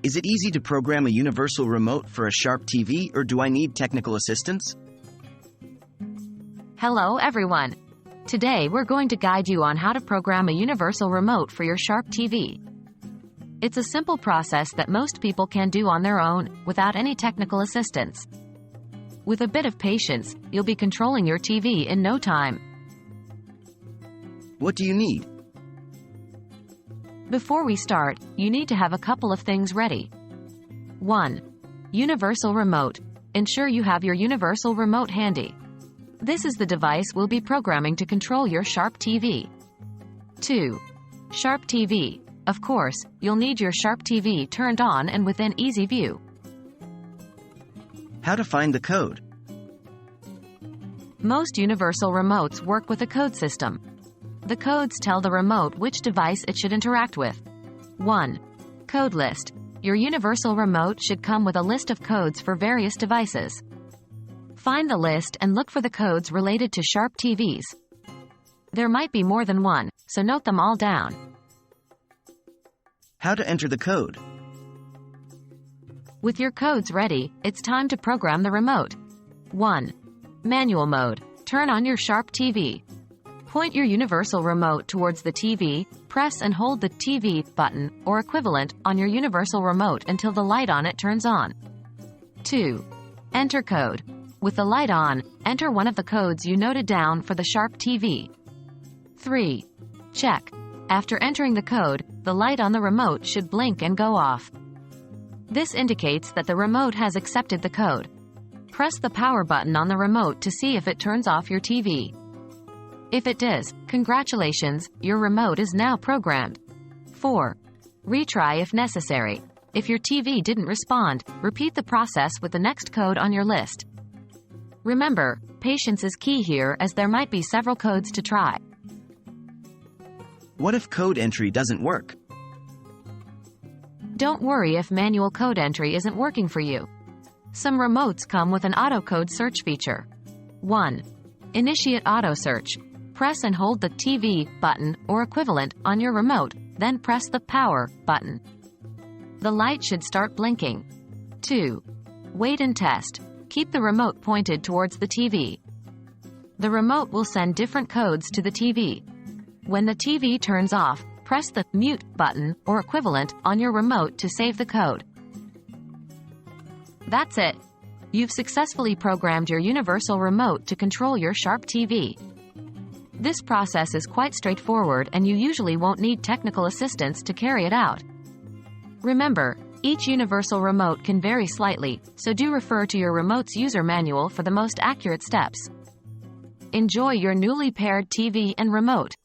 Is it easy to program a universal remote for a Sharp TV, or do I need technical assistance? Hello everyone. Today we're going to guide you on how to program a universal remote for your Sharp TV. It's a simple process that most people can do on their own, without any technical assistance. With a bit of patience, you'll be controlling your TV in no time. What do you need? Before we start, you need to have a couple of things ready. 1. Universal remote. Ensure you have your universal remote handy. This is the device we'll be programming to control your Sharp TV. 2. Sharp TV. Of course, you'll need your Sharp TV turned on and within easy view. How to find the code? Most universal remotes work with a code system. The codes tell the remote which device it should interact with. 1. Code list. Your universal remote should come with a list of codes for various devices. Find the list and look for the codes related to Sharp TVs. There might be more than one, so note them all down. How to enter the code? With your codes ready, it's time to program the remote. 1. Manual mode. Turn on your Sharp TV. Point your universal remote towards the TV, press and hold the TV button, or equivalent, on your universal remote until the light on it turns on. 2. Enter code. With the light on, enter one of the codes you noted down for the Sharp TV. 3. Check. After entering the code, the light on the remote should blink and go off. This indicates that the remote has accepted the code. Press the power button on the remote to see if it turns off your TV. If it does, congratulations, your remote is now programmed. 4. Retry if necessary. If your TV didn't respond, repeat the process with the next code on your list. Remember, patience is key here, as there might be several codes to try. What if code entry doesn't work? Don't worry if manual code entry isn't working for you. Some remotes come with an auto code search feature. 1. Initiate auto search. Press and hold the TV button, or equivalent, on your remote, then press the power button. The light should start blinking. 2. Wait and test. Keep the remote pointed towards the TV. The remote will send different codes to the TV. When the TV turns off, press the mute button, or equivalent, on your remote to save the code. That's it. You've successfully programmed your universal remote to control your Sharp TV. This process is quite straightforward, and you usually won't need technical assistance to carry it out. Remember, each universal remote can vary slightly, so do refer to your remote's user manual for the most accurate steps. Enjoy your newly paired TV and remote.